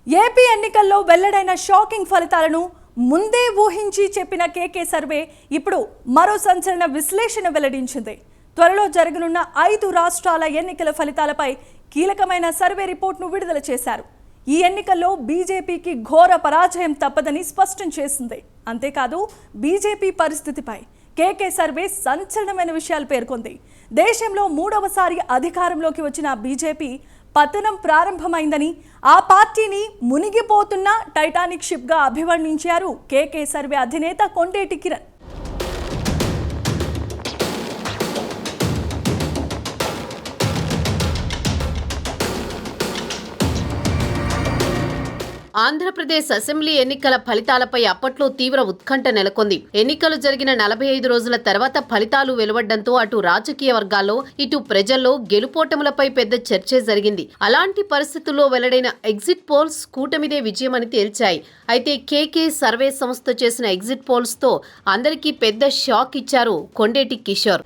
AP ఎన్నికల్లో వెల్లడైన shocking ఫలితాలను ముందే ఊహించి చెప్పిన కేకే సర్వే ఇప్పుడు మరో సంచలన విశ్లేషణ వెల్లడించింది. త్వరలో జరగనున్న 5 రాష్ట్రాల ఎన్నికల ఫలితాలపై కీలకమైన సర్వే రిపోర్ట్ను విడుదల చేశారు. ఈ ఎన్నికల్లో బీజేపీకి ఘోర పరాజయం తప్పదని స్పష్టం చేసింది. అంతేకాదు బీజేపీ పరిస్థితిపై కేకే సర్వే సంచలనమైన విషయాలు పేర్కొంది. దేశంలో 3వసారి అధికారంలోకి వచ్చిన బీజేపీ పతనం ప్రారంభమైందని, ఆ పార్టీని మునిగిపోతున్న టైటానిక్ షిప్ గా అభివర్ణించారు కేకే సర్వే అధినేత కొండేటి కిరణ్. ఆంధ్రప్రదేశ్ అసెంబ్లీ ఎన్నికల ఫలితాలపై అప్పట్లో తీవ్ర ఉత్కంఠ నెలకొంది. ఎన్నికలు జరిగిన 45 రోజుల తర్వాత ఫలితాలు వెలువడడంతో అటు రాజకీయ వర్గాల్లో ఇటు ప్రజల్లో గెలుపోటములపై పెద్ద చర్చే జరిగింది. అలాంటి పరిస్థితుల్లో వెల్లడైన ఎగ్జిట్ పోల్స్ కూటమిదే విజయమని తేల్చాయి. అయితే కేకే సర్వే సంస్థ చేసిన ఎగ్జిట్ పోల్స్ తో అందరికీ పెద్ద షాక్ ఇచ్చారు కొండేటి కిషోర్.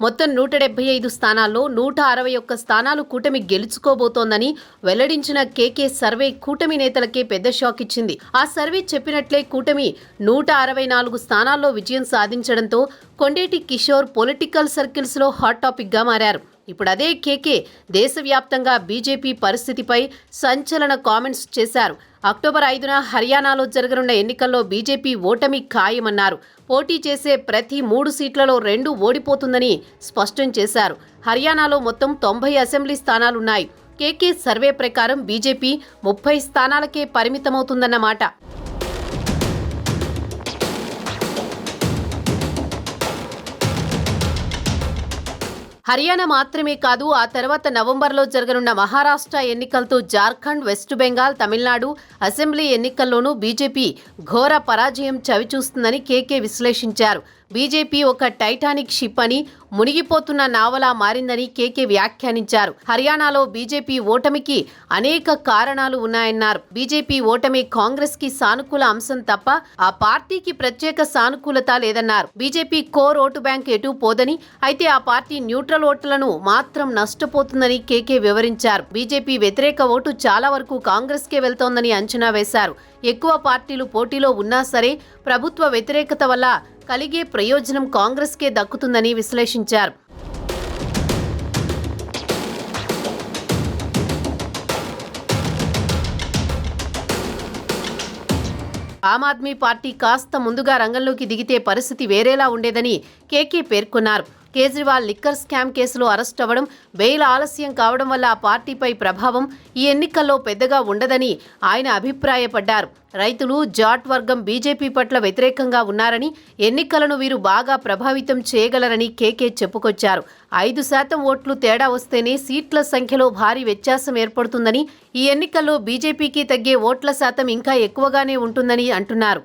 మొత్తం 175 స్థానాల్లో 161 స్థానాలు కూటమి గెలుచుకోబోతోందని వెల్లడించిన కేకే సర్వే కూటమి నేతలకే పెద్ద షాక్ ఇచ్చింది. ఆ సర్వే చెప్పినట్లే కూటమి 164 స్థానాల్లో విజయం సాధించడంతో కొండేటి కిషోర్ పొలిటికల్ సర్కిల్స్ లో హాట్ టాపిక్ గా మారారు. ఇప్పుడు అదే కేకే దేశవ్యాప్తంగా బీజేపీ పరిస్థితిపై సంచలన కామెంట్స్ చేశారు. అక్టోబర్ 5న హర్యానాలో జరగనున్న ఎన్నికల్లో బీజేపీ ఓటమి ఖాయమన్నారు. పోటీ చేసే ప్రతి 3 సీట్లలో 2 ఓడిపోతుందని స్పష్టం చేశారు. హర్యానాలో మొత్తం 90 అసెంబ్లీ స్థానాలున్నాయి. కేకే సర్వే ప్రకారం బీజేపీ 30 స్థానాలకే పరిమితమవుతుందన్నమాట. హర్యానా మాత్రమే కాదు, ఆ తర్వాత నవంబర్లో జరగనున్న మహారాష్ట్ర ఎన్నికలతో జార్ఖండ్, వెస్ట్ బెంగాల్, తమిళనాడు అసెంబ్లీ ఎన్నికల్లోనూ బీజేపీ ఘోర పరాజయం చవిచూస్తుందని కేకే విశ్లేషించారు. బీజేపీ ఒక టైటానిక్ షిప్ అని, మునిగిపోతున్న నావలా మారిందని కేకే వ్యాఖ్యానించారు. హర్యానాలో బీజేపీ ఓటమికి అనేక కారణాలు ఉన్నాయన్నారు. బీజేపీ ఓటమి కాంగ్రెస్ కి సానుకూల అంశం తప్ప ఆ పార్టీకి ప్రత్యేక సానుకూలత లేదన్నారు. బీజేపీ కోర్ ఓటు బ్యాంక్ ఎటూ పోదని, అయితే ఆ పార్టీ న్యూట్రల్ ఓట్లను మాత్రం నష్టపోతుందని కేకే వివరించారు. బీజేపీ వ్యతిరేక ఓటు చాలా వరకు కాంగ్రెస్ కే వెళ్తోందని అంచనా వేశారు. ఎక్కువ పార్టీలు పోటీలో ఉన్నా సరే ప్రభుత్వ వ్యతిరేకత వల్ల కలిగే ప్రయోజనం కాంగ్రెస్కే దక్కుతుందని విశ్లేషించారు. ఆమ్ ఆద్మీ పార్టీ కాస్త ముందుగా రంగంలోకి దిగితే పరిస్థితి వేరేలా ఉండేదని కేకే పేర్కొన్నారు. కేజ్రీవాల్ లిక్కర్ స్కామ్ కేసులో అరెస్ట్ అవ్వడం, బెయిల్ ఆలస్యం కావడం వల్ల ఆ పార్టీపై ప్రభావం ఈ ఎన్నికల్లో పెద్దగా ఉండదని ఆయన అభిప్రాయపడ్డారు. రైతులు, జాట్ వర్గం బీజేపీ పట్ల వ్యతిరేకంగా ఉన్నారని, ఎన్నికలను వీరు బాగా ప్రభావితం చేయగలరని కేకే చెప్పుకొచ్చారు. 5% ఓట్లు తేడా వస్తేనే సీట్ల సంఖ్యలో భారీ వ్యత్యాసం ఏర్పడుతుందని, ఈ ఎన్నికల్లో బీజేపీకి తగ్గే ఓట్ల శాతం ఇంకా ఎక్కువగానే ఉంటుందని అంటున్నారు.